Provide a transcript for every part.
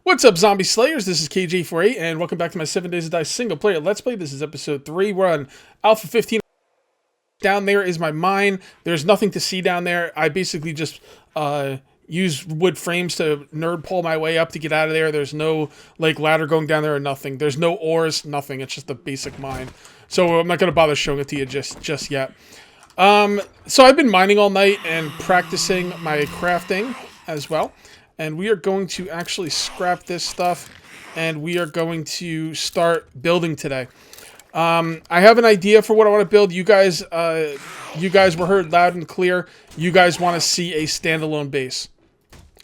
What's up, Zombie Slayers? This is KJ48, and welcome back to my 7 Days to Die single player Let's Play. This is episode 3. We're on Alpha 15. Down there is my mine. There's nothing to see down there. I basically just use wood frames to nerd pull my way up to get out of there. There's no like ladder going down there or nothing. There's no ores, nothing. It's just a basic mine. So I'm not going to bother showing it to you just yet. So I've been mining all night and practicing my crafting as well. And we are going to actually scrap this stuff, and we are going to start building today. I have an idea for what I want to build. You guys were heard loud and clear. You guys want to see a standalone base.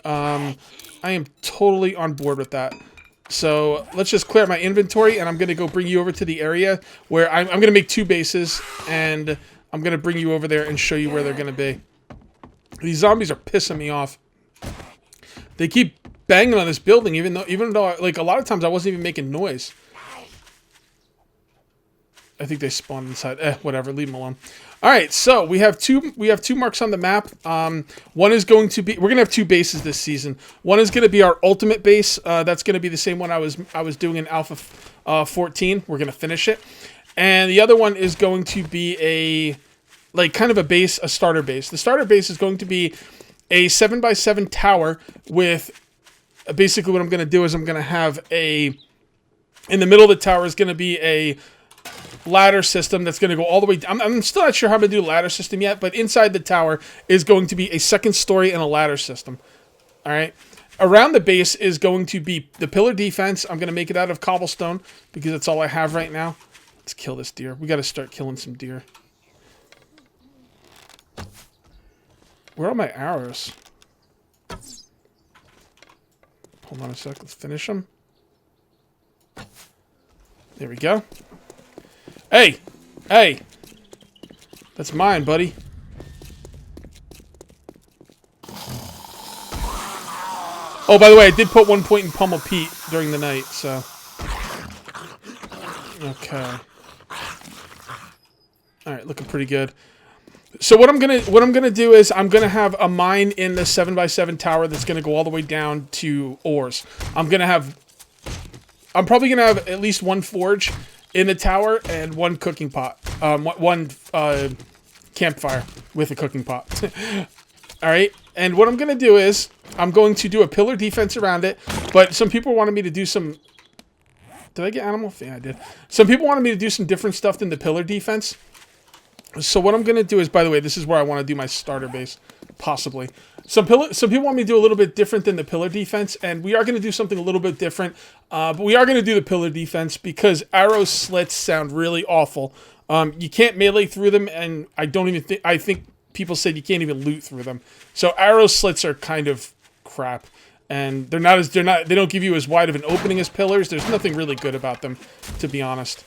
I am totally on board with that. So let's just clear my inventory, and I'm going to go bring you over to the area where I'm going to make 2 bases, and I'm going to bring you over there and show you where they're going to be. These zombies are pissing me off. They keep banging on this building, even though, like, a lot of times I wasn't even making noise. I think they spawned inside. Whatever, leave them alone. All right, so we have two marks on the map. One is going to be, we're gonna have 2 bases this season. One is gonna be our ultimate base. That's gonna be the same one I was doing in Alpha 14. We're gonna finish it, and the other one is going to be a kind of a base, a starter base. The starter base is going to be a 7x7 tower with basically what I'm going to do is I'm going to have in the middle of the tower is going to be a ladder system that's going to go all the way down. I'm still not sure how to do the ladder system yet, but inside the tower is going to be a second story and a ladder system. All right. Around the base is going to be the pillar defense. I'm going to make it out of cobblestone because that's all I have right now. Let's kill this deer. We got to start killing some deer. Where are my arrows? Hold on a sec. Let's finish them. There we go. Hey! Hey! That's mine, buddy. Oh, by the way, I did put 1 point in Pummel Pete during the night, so... Okay. Alright, looking pretty good. So what I'm gonna do is I'm gonna have a mine in the 7x7 tower that's gonna go all the way down to ores. I'm probably gonna have at least 1 forge in the tower and 1 cooking pot, one campfire with a cooking pot. All right, and what I'm gonna do is I'm going to do a pillar defense around it. But some people wanted me to do some. Did I get animal? Yeah, I did. Some people wanted me to do some different stuff than the pillar defense. So what I'm going to do is, by the way, this is where I want to do my starter base, possibly. Some people want me to do a little bit different than the pillar defense, and we are going to do something a little bit different. But we are going to do the pillar defense because arrow slits sound really awful. You can't melee through them, and I think people said you can't even loot through them. So arrow slits are kind of crap, and they don't give you as wide of an opening as pillars. There's nothing really good about them, to be honest.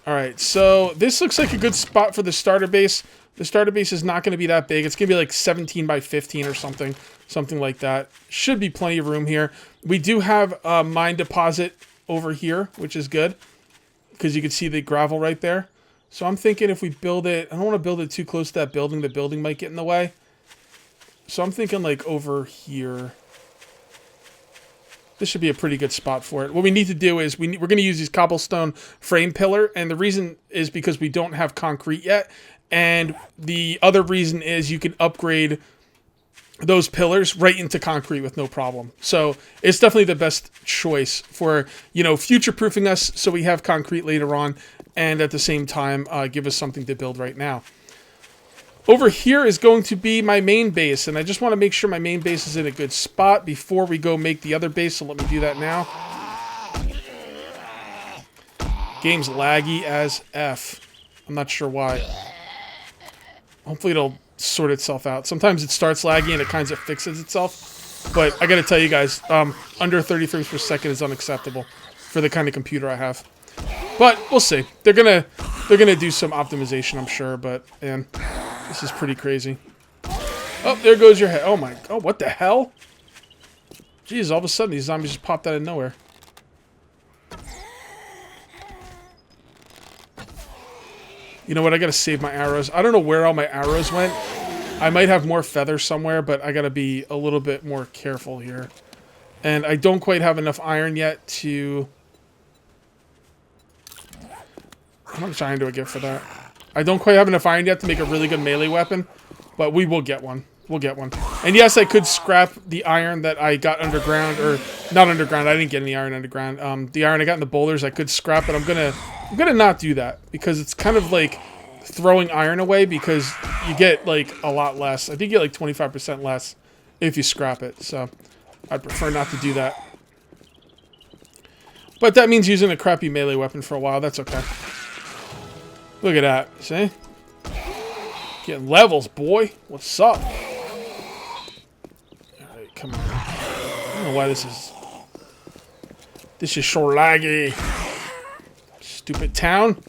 Alright, so this looks like a good spot for the starter base. The starter base is not going to be that big. It's going to be like 17 by 15 or something like that. Should be plenty of room here. We do have a mine deposit over here, which is good, because you can see the gravel right there. So I'm thinking if we build it, I don't want to build it too close to that building. The building might get in the way. So I'm thinking like over here. This should be a pretty good spot for it. What we need to do is we're going to use these cobblestone frame pillar, and the reason is because we don't have concrete yet, and the other reason is you can upgrade those pillars right into concrete with no problem. So it's definitely the best choice for, future-proofing us so we have concrete later on, and at the same time give us something to build right now. Over here is going to be my main base, and I just want to make sure my main base is in a good spot before we go make the other base, so let me do that now. Game's laggy as F. I'm not sure why. Hopefully it'll sort itself out. Sometimes it starts laggy and it kind of fixes itself, but I gotta tell you guys, under 30 frames per second is unacceptable for the kind of computer I have. But we'll see. They're gonna do some optimization, I'm sure, but man. This is pretty crazy. Oh, there goes your head. Oh my, oh, what the hell? Jeez, all of a sudden these zombies just popped out of nowhere. You know what, I gotta save my arrows. I don't know where all my arrows went. I might have more feathers somewhere, but I gotta be a little bit more careful here. And I don't quite have enough iron yet to... How much iron do I get for that? I don't quite have enough iron yet to make a really good melee weapon, but we will get one. We'll get one. And yes, I could scrap the iron that I got underground, or not underground. I didn't get any iron underground. The iron I got in the boulders, I could scrap, but I'm gonna not do that because it's kind of like throwing iron away because you get like a lot less. I think you get like 25% less if you scrap it. So I'd prefer not to do that. But that means using a crappy melee weapon for a while. That's okay. Look at that. See? Getting levels, boy. What's up? Alright, come on. I don't know why this is... This is so laggy. Stupid town.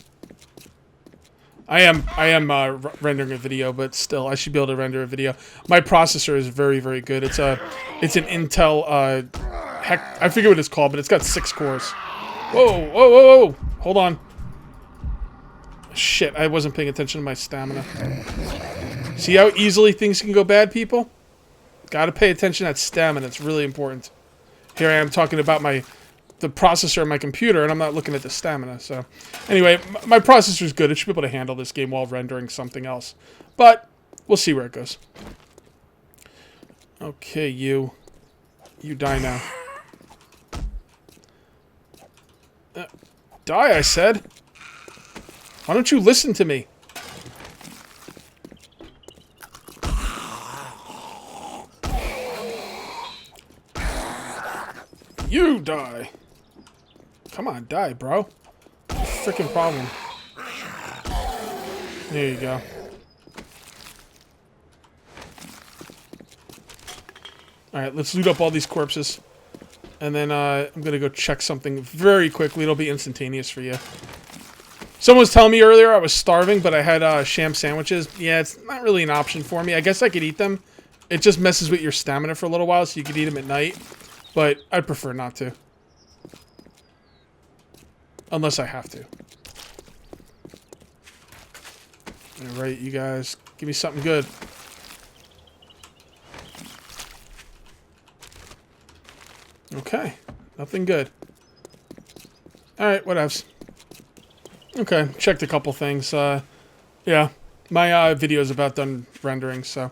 I am rendering a video, but still, I should be able to render a video. My processor is very, very good. It's an Intel, heck, I forget what it's called, but it's got 6 cores. Whoa, whoa, whoa, whoa. Hold on. Shit, I wasn't paying attention to my stamina. See how easily things can go bad, people? Gotta pay attention to that stamina. It's really important. Here I am talking about the processor of my computer, and I'm not looking at the stamina. So, anyway, my processor's good. It should be able to handle this game while rendering something else. But, we'll see where it goes. Okay, you die now. Die, I said. Why don't you listen to me? You die. Come on, die, bro. What's the freaking problem? There you go. Alright, let's loot up all these corpses. And then I'm going to go check something very quickly. It'll be instantaneous for you. Someone was telling me earlier I was starving, but I had sham sandwiches. Yeah, it's not really an option for me. I guess I could eat them. It just messes with your stamina for a little while, so you could eat them at night. But I'd prefer not to. Unless I have to. Alright, you guys. Give me something good. Okay. Nothing good. Alright, what else? Okay, checked a couple things. Yeah, my video is about done rendering, so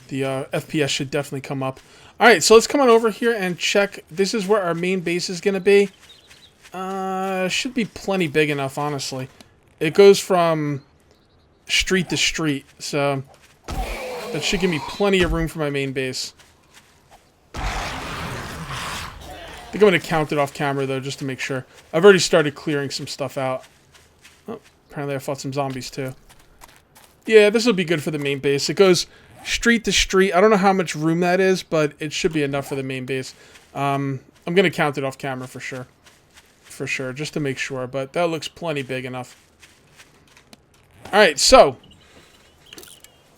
the FPS should definitely come up. Alright, so let's come on over here and check. This is where our main base is going to be. Should be plenty big enough, honestly. It goes from street to street, so that should give me plenty of room for my main base. I think I'm going to count it off camera, though, just to make sure. I've already started clearing some stuff out. Oh, apparently I fought some zombies, too. Yeah, this will be good for the main base. It goes street to street. I don't know how much room that is, but it should be enough for the main base. I'm going to count it off camera for sure. For sure, just to make sure. But that looks plenty big enough. Alright, so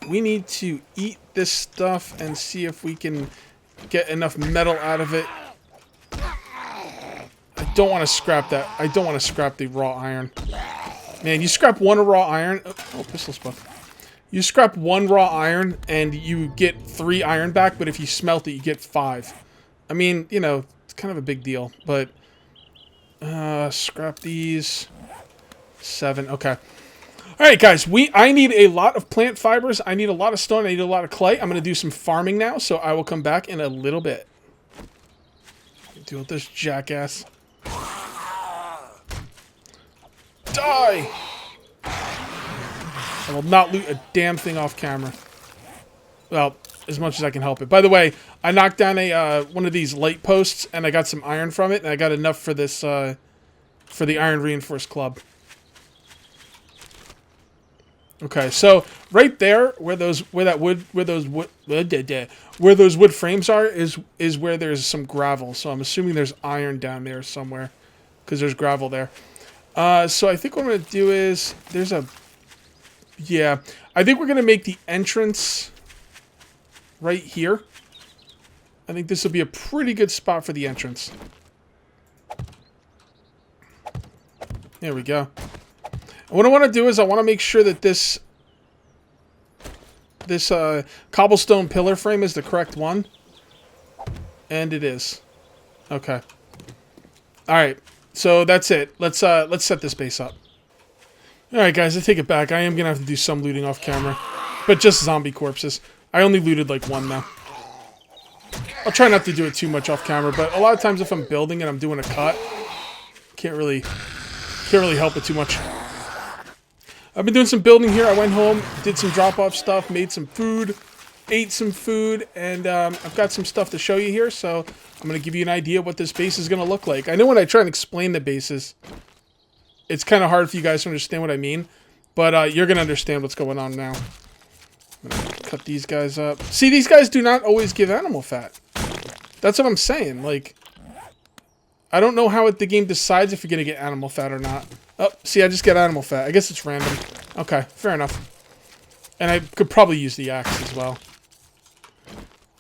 we need to eat this stuff and see if we can get enough metal out of it. I don't want to scrap that. I don't want to scrap the raw iron. Man, you scrap one raw iron. Oh, pistol spoke. You scrap one raw iron and you get 3 iron back, but if you smelt it, you get 5. I mean, you know, it's kind of a big deal, but scrap these. 7. Okay. All right, guys. I need a lot of plant fibers. I need a lot of stone. I need a lot of clay. I'm going to do some farming now, so I will come back in a little bit. Deal with this jackass. Die! I will not loot a damn thing off camera. Well, as much as I can help it. By the way, I knocked down a one of these light posts, and I got some iron from it, and I got enough for this for the iron reinforced club. Okay, so right there, where those wood frames are, is where there's some gravel. So I'm assuming there's iron down there somewhere, because there's gravel there. So I think what I'm gonna do is I think we're gonna make the entrance right here. I think this will be a pretty good spot for the entrance. There we go. And what I want to do is I want to make sure that this cobblestone pillar frame is the correct one. And it is. Okay. All right. So that's it. Let's set this base up. All right, guys. I take it back. I am gonna have to do some looting off camera, but just zombie corpses. I only looted like one though. I'll try not to do it too much off camera, but a lot of times if I'm building and I'm doing a cut, can't really help it too much. I've been doing some building here. I went home, did some drop-off stuff, made some food, ate some food, and I've got some stuff to show you here, so I'm going to give you an idea of what this base is going to look like. I know when I try and explain the bases, it's kind of hard for you guys to understand what I mean, but you're going to understand what's going on now. I'm going to cut these guys up. See, these guys do not always give animal fat. That's what I'm saying. Like, I don't know how the game decides if you're going to get animal fat or not. Oh, see, I just get animal fat. I guess it's random. Okay, fair enough. And I could probably use the axe as well.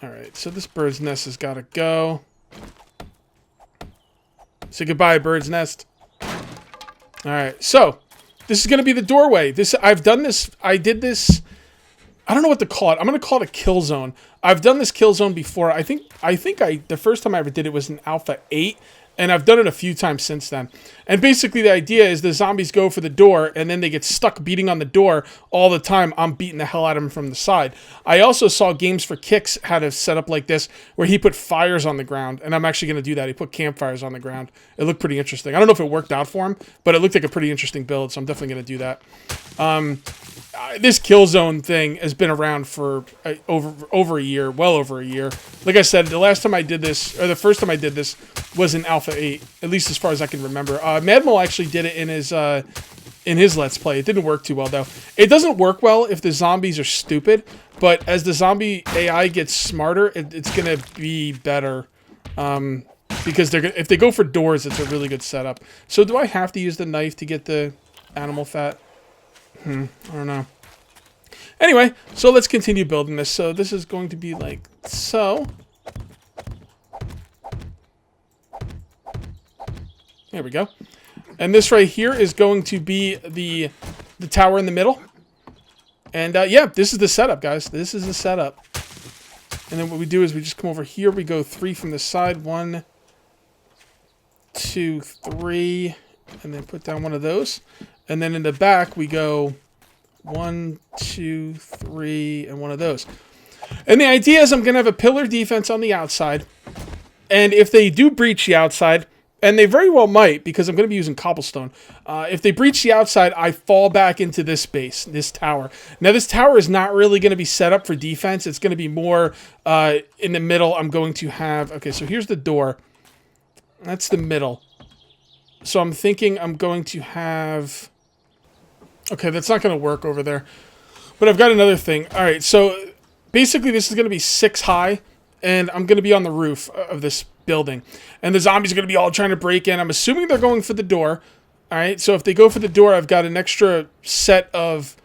Alright, so this bird's nest has got to go. Say goodbye, bird's nest. Alright, so this is going to be the doorway. I've done this. I did this. I don't know what to call it. I'm going to call it a kill zone. I've done this kill zone before. I think the first time I ever did it was in Alpha 8. And I've done it a few times since then. And basically the idea is the zombies go for the door and then they get stuck beating on the door all the time. I'm beating the hell out of them from the side. I also saw Games for Kicks had a setup like this where he put fires on the ground. And I'm actually going to do that. He put campfires on the ground. It looked pretty interesting. I don't know if it worked out for him, but it looked like a pretty interesting build. So I'm definitely going to do that. This Killzone thing has been around for over a year, well over a year. Like I said, the last time I did this, or the first time I did this, was in Alpha 8, at least as far as I can remember. Madmal actually did it in his Let's Play. It didn't work too well, though. It doesn't work well if the zombies are stupid, but as the zombie AI gets smarter, it's going to be better. Because if they go for doors, it's a really good setup. So do I have to use the knife to get the animal fat? I don't know. Anyway, so let's continue building this. So this is going to be like so. There we go. And this right here is going to be the tower in the middle. And yeah, this is the setup, guys. This is the setup. And then what we do is we just come over here. We go 3 from the side. 1, 2, 3. And then put down one of those. And then in the back, we go 1, 2, 3, and one of those. And the idea is I'm going to have a pillar defense on the outside. And if they do breach the outside, and they very well might, because I'm going to be using cobblestone. If they breach the outside, I fall back into this base, this tower. Now, this tower is not really going to be set up for defense. It's going to be more in the middle. I'm going to have... Okay, so here's the door. That's the middle. So I'm thinking I'm going to have... Okay, that's not going to work over there. But I've got another thing. All right, so basically this is going to be 6 high, and I'm going to be on the roof of this building. And the zombies are going to be all trying to break in. I'm assuming they're going for the door. All right, so if they go for the door, I've got an extra set of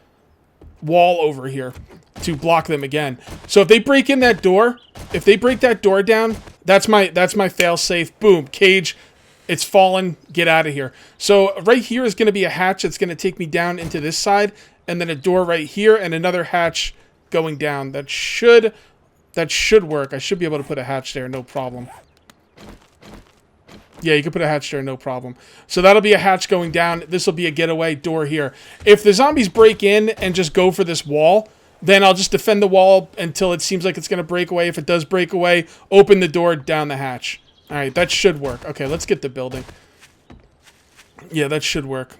wall over here to block them again. So if they break in that door, if they break that door down, that's my fail-safe. Boom, cage. It's fallen. Get out of here. So right here is going to be a hatch that's going to take me down into this side, and then a door right here, and another hatch going down. That should work. I should be able to put a hatch there, no problem. Yeah, you can put a hatch there, no problem. So that'll be a hatch going down. This will be a getaway door here. If the zombies break in and just go for this wall, then I'll just defend the wall until it seems like it's going to break away. If it does break away, open the door, down the hatch. All right, that should work. Okay, let's get the building. Yeah, that should work.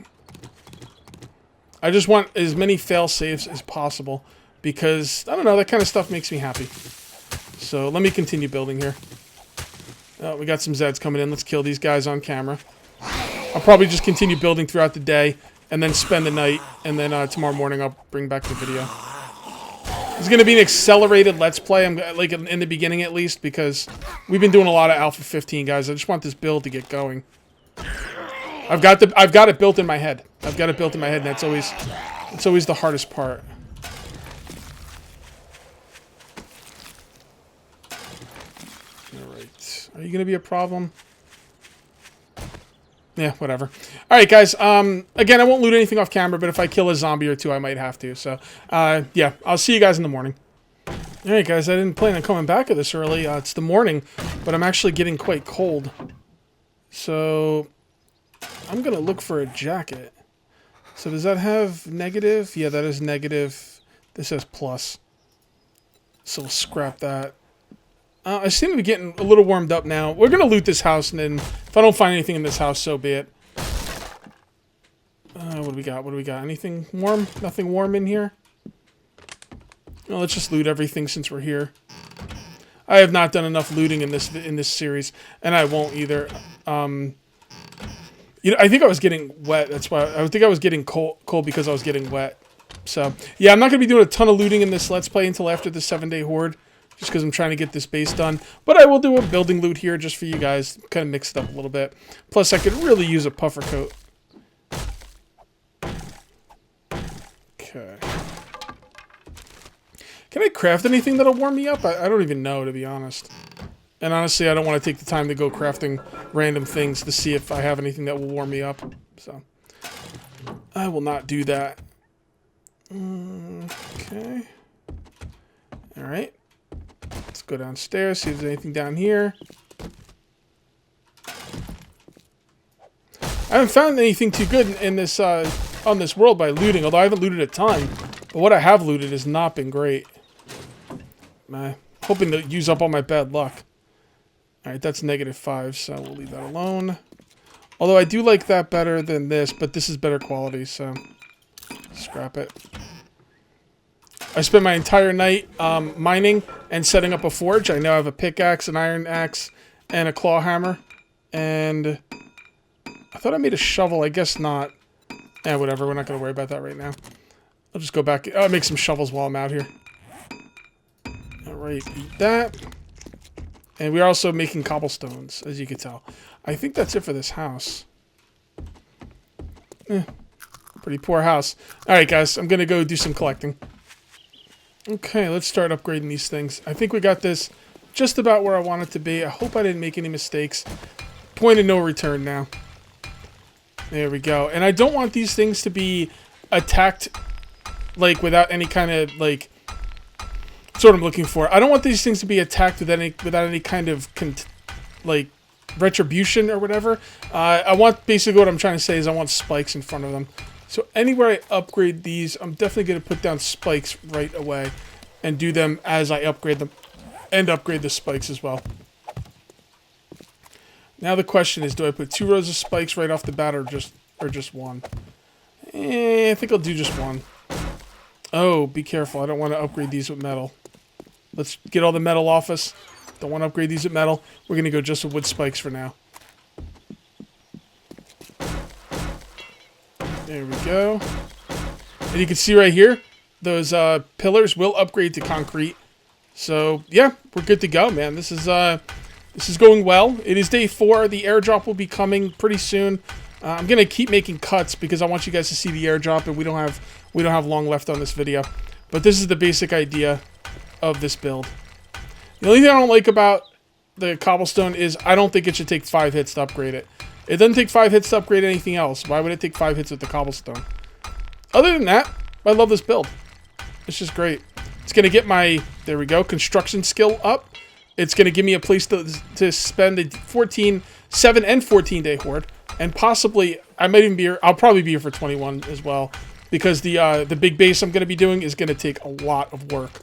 I just want as many fail-safes as possible because, I don't know, that kind of stuff makes me happy. So let me continue building here. Oh, we got some Zeds coming in. Let's kill these guys on camera. I'll probably just continue building throughout the day and then spend the night, and then tomorrow morning I'll bring back the video. It's going to be an accelerated Let's Play, like in the beginning at least, because we've been doing a lot of Alpha 15, guys. I just want this build to get going. I've got it built in my head. I've got it built in my head, and that's always the hardest part. All right, are you going to be a problem? Yeah, whatever. All right, guys. Again, I won't loot anything off camera, but if I kill a zombie or two, I might have to. So, yeah, I'll see you guys in the morning. Alright guys, I didn't plan on coming back at this early. It's the morning, but I'm actually getting quite cold. So, I'm going to look for a jacket. So does that have negative? Yeah, that is negative. This has plus. So we'll scrap that. I seem to be getting a little warmed up now. We're going to loot this house, and then if I don't find anything in this house, so be it. What do we got? What do we got? Anything warm? Nothing warm in here? No, let's just loot everything since we're here. I have not done enough looting in this series, and I won't either. You know, I think I was getting wet. That's why I think I was getting cold because I was getting wet. So yeah, I'm not gonna be doing a ton of looting in this Let's Play until after the 7-day horde, just because I'm trying to get this base done. But I will do a building loot here just for you guys, kind of mix it up a little bit. Plus, I could really use a puffer coat. Okay. Can I craft anything that'll warm me up? I don't even know, to be honest. And honestly, I don't want to take the time to go crafting random things to see if I have anything that will warm me up. So, I will not do that. Okay. Alright. Let's go downstairs, see if there's anything down here. I haven't found anything too good in this, on this world by looting, although I haven't looted a ton. But what I have looted has not been great. I'm hoping to use up all my bad luck. Alright, that's -5, so we'll leave that alone. Although I do like that better than this, but this is better quality, so scrap it. I spent my entire night mining and setting up a forge. I now have a pickaxe, an iron axe, and a claw hammer. And I thought I made a shovel. I guess not. Eh, whatever. We're not going to worry about that right now. I'll just go back. I'll make some shovels while I'm out here. Alright, eat that. And we're also making cobblestones, as you can tell. I think that's it for this house. Pretty poor house. Alright, guys. I'm going to go do some collecting. Okay, let's start upgrading these things. I think we got this just about where I want it to be. I hope I didn't make any mistakes. Point of no return now. There we go. And I don't want these things to be attacked, like, without any kind of, like... That's what I'm looking for. I don't want these things to be attacked without any kind of, like, retribution or whatever. I want, basically what I'm trying to say is I want spikes in front of them. So anywhere I upgrade these, I'm definitely going to put down spikes right away. And do them as I upgrade them. And upgrade the spikes as well. Now the question is, do I put 2 rows of spikes right off the bat or just one? I think I'll do just one. Oh, be careful. I don't want to upgrade these with metal. Let's get all the metal off us. Don't want to upgrade these with metal. We're going to go just with wood spikes for now. There we go. And you can see right here, those pillars will upgrade to concrete. So, yeah, we're good to go, man. This is going well. It is day 4. The airdrop will be coming pretty soon. I'm going to keep making cuts because I want you guys to see the airdrop, and we don't have long left on this video. But this is the basic idea of this build. The only thing I don't like about the cobblestone is I don't think it should take 5 hits to upgrade it. It doesn't take 5 hits to upgrade anything else. Why would it take 5 hits with the cobblestone? Other than that, I love this build. It's just great. It's going to get my, there we go, construction skill up. It's going to give me a place to spend the 7 and 14 day horde. And possibly, I might even be here, I'll probably be here for 21 as well. Because the big base I'm going to be doing is going to take a lot of work.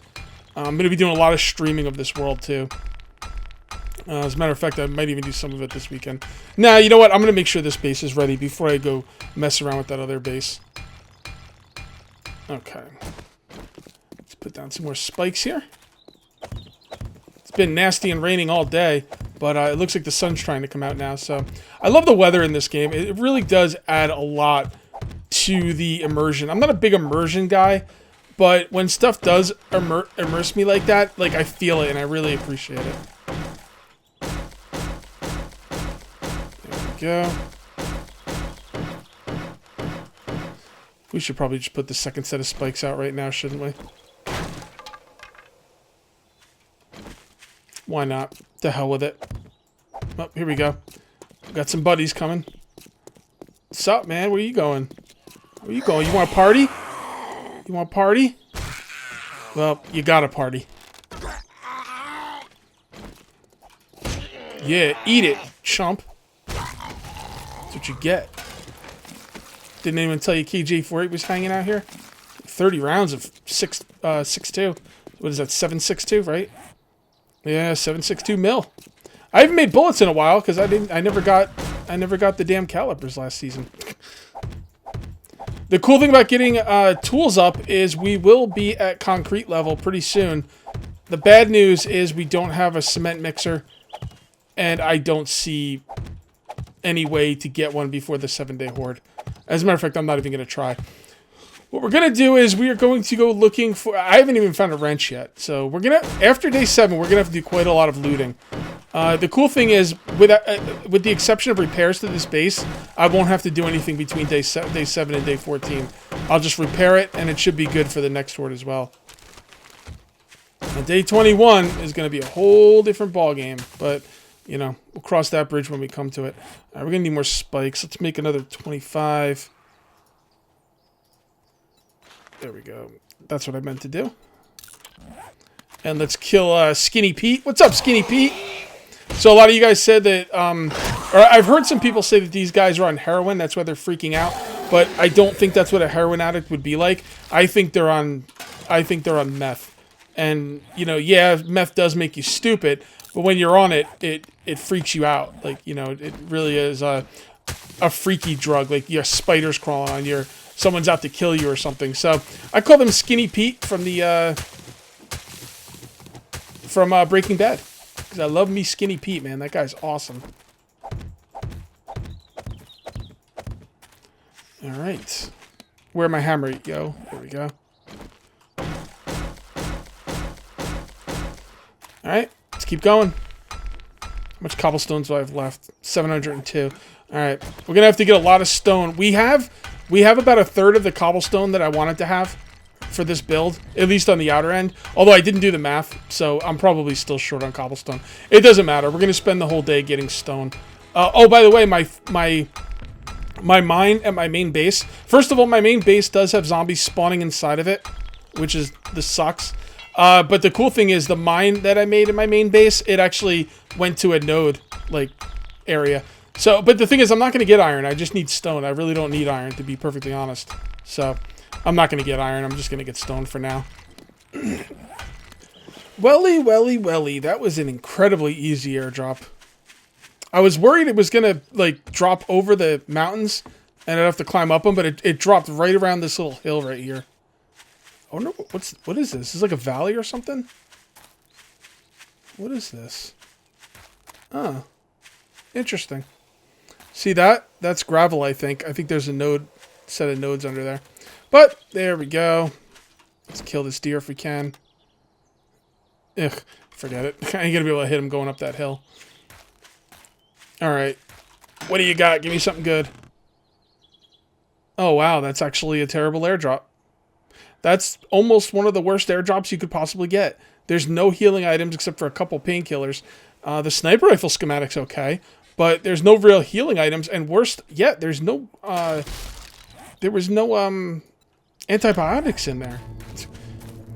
I'm going to be doing a lot of streaming of this world too. As a matter of fact, I might even do some of it this weekend. Nah, you know what? I'm going to make sure this base is ready before I go mess around with that other base. Okay. Let's put down some more spikes here. It's been nasty and raining all day, but it looks like the sun's trying to come out now. So I love the weather in this game. It really does add a lot to the immersion. I'm not a big immersion guy, but when stuff does immerse me like that, like I feel it and I really appreciate it. There we go. We should probably just put the second set of spikes out right now, shouldn't we? Why not? To hell with it. Oh, here we go. Got some buddies coming. What's up, man? Where you going? Where you going? You want to party? You want to party? Well, you got to party. Yeah, eat it, chump. That's what you get. Didn't even tell you KJ48 was hanging out here. 30 rounds of 6.62. What is that, 7.62, right? Yeah, 7.62 mil. I haven't made bullets in a while because I never got the damn calibers last season. The cool thing about getting tools up is we will be at concrete level pretty soon. The bad news is we don't have a cement mixer, and I don't see any way to get one before the 7-day horde. As a matter of fact, I'm not even going to try. What we're going to do is we are going to go looking for... I haven't even found a wrench yet. So we're going to... After day 7, we're going to have to do quite a lot of looting. The cool thing is, with the exception of repairs to this base, I won't have to do anything between day 7 and day 14. I'll just repair it, and it should be good for the next horde as well. Now, day 21 is going to be a whole different ballgame, but, you know, we'll cross that bridge when we come to it. All right, we're going to need more spikes. Let's make another 25. There we go. That's what I meant to do. And let's kill Skinny Pete. What's up, Skinny Pete? So a lot of you guys said that, or I've heard some people say that these guys are on heroin. That's why they're freaking out. But I don't think that's what a heroin addict would be like. I think they're on meth. And, you know, yeah, meth does make you stupid. But when you're on it, it freaks you out. Like, you know, it really is a freaky drug. Like, you have spiders crawling on you. Someone's out to kill you or something. So I call them Skinny Pete from the Breaking Bad, because I love me Skinny Pete, man. That guy's awesome. All right, where my hammer go? There we go. All right, let's keep going. How much cobblestones do I have left? 702. All right, we're gonna have to get a lot of stone. We have about a third of the cobblestone that I wanted to have for this build, at least on the outer end. Although I didn't do the math, so I'm probably still short on cobblestone. It doesn't matter. We're gonna spend the whole day getting stone. Oh, by the way, my mine at my main base. First of all, my main base does have zombies spawning inside of it, which is this sucks. But the cool thing is the mine that I made in my main base, it actually went to a node like area. So, but the thing is, I'm not going to get iron. I just need stone. I really don't need iron, to be perfectly honest. So, I'm not going to get iron. I'm just going to get stone for now. Welly, welly, welly. That was an incredibly easy airdrop. I was worried it was going to, like, drop over the mountains, and I'd have to climb up them, but it dropped right around this little hill right here. I wonder, what is this? Is this like a valley or something? What is this? Oh, interesting. See that? That's gravel, I think. I think there's a set of nodes under there. But, there we go. Let's kill this deer if we can. Ugh, forget it. I ain't gonna be able to hit him going up that hill. Alright. What do you got? Give me something good. Oh, wow. That's actually a terrible airdrop. That's almost one of the worst airdrops you could possibly get. There's no healing items except for a couple painkillers. The sniper rifle schematic's okay. But there's no real healing items, and worst yet, there was no antibiotics in there.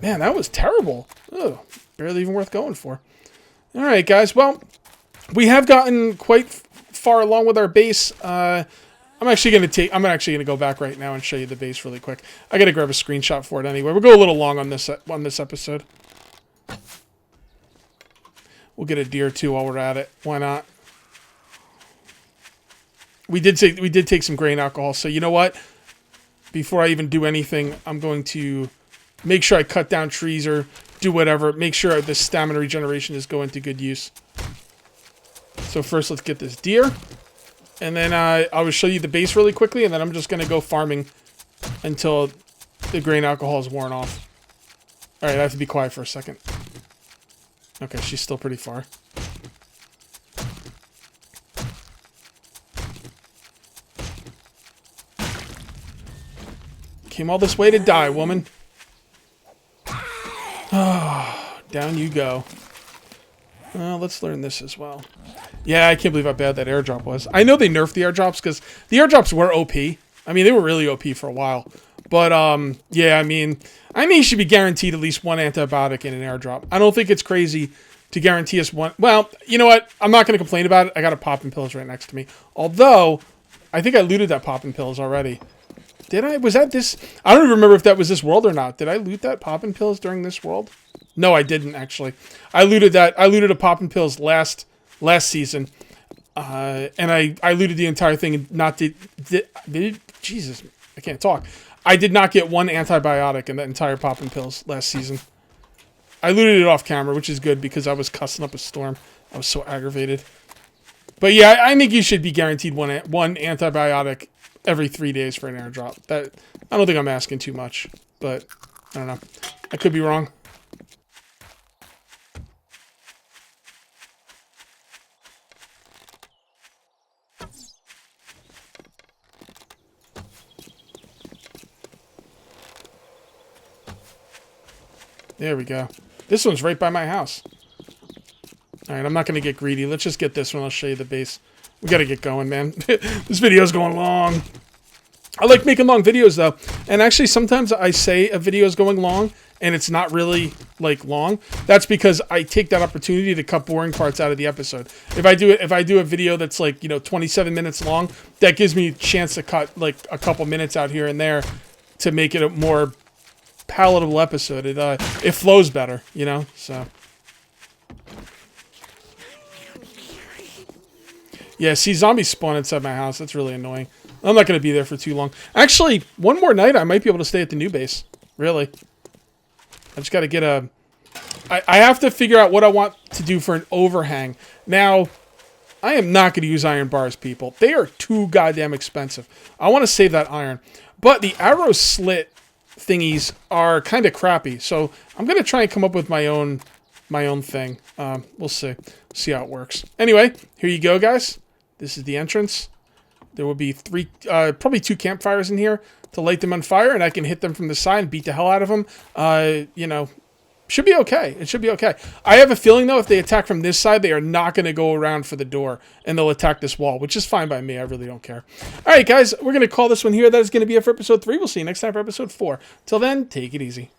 Man, that was terrible. Ugh, barely even worth going for. All right, guys. Well, we have gotten quite far along with our base. I'm actually gonna go back right now and show you the base really quick. I gotta grab a screenshot for it anyway. We'll go a little long on this episode. We'll get a deer too while we're at it. Why not? We did take some grain alcohol, so you know what? Before I even do anything, I'm going to make sure I cut down trees or do whatever. Make sure this stamina regeneration is going to good use. So first, let's get this deer. And then I will show you the base really quickly, and then I'm just going to go farming until the grain alcohol is worn off. Alright, I have to be quiet for a second. Okay, she's still pretty far. Came all this way to die, woman. Oh, down you go. Well, let's learn this as well. Yeah, I can't believe how bad that airdrop was. I know they nerfed the airdrops because the airdrops were OP. I mean, they were really OP for a while. But, yeah, I mean, you should be guaranteed at least one antibiotic in an airdrop. I don't think it's crazy to guarantee us one. Well, you know what? I'm not going to complain about it. I got a poppin' pills right next to me. Although, I think I looted that poppin' pills already. Did I? Was that this? I don't even remember if that was this world or not. Did I loot that poppin' pills during this world? No, I didn't actually. I looted that. I looted a poppin' pills last season, and I looted the entire thing and not did Jesus, I can't talk. I did not get one antibiotic in that entire poppin' pills last season. I looted it off camera, which is good because I was cussing up a storm. I was so aggravated. But yeah, I think you should be guaranteed one antibiotic every 3 days for an airdrop. That I don't think I'm asking too much, but I don't know. I could be wrong. There we go. This one's right by my house. Alright, I'm not going to get greedy. Let's just get this one. I'll show you the base. We got to get going, man. This video's going long. I like making long videos, though. And actually, sometimes I say a video is going long, and it's not really, like, long. That's because I take that opportunity to cut boring parts out of the episode. If I do a video that's, like, 27 minutes long, that gives me a chance to cut, like, a couple minutes out here and there to make it a more palatable episode. It flows better, so. Yeah, see, zombies spawn inside my house. That's really annoying. I'm not going to be there for too long. Actually, one more night, I might be able to stay at the new base. Really. I just got to get a... I have to figure out what I want to do for an overhang. Now, I am not going to use iron bars, people. They are too goddamn expensive. I want to save that iron. But the arrow slit thingies are kind of crappy. So I'm going to try and come up with my own thing. We'll see. See how it works. Anyway, here you go, guys. This is the entrance. There will be probably 2 campfires in here to light them on fire, and I can hit them from the side and beat the hell out of them. Should be okay. It should be okay. I have a feeling, though, if they attack from this side, they are not going to go around for the door, and they'll attack this wall, which is fine by me. I really don't care. All right, guys, we're going to call this one here. That is going to be it for episode 3. We'll see you next time for episode 4. Till then, take it easy.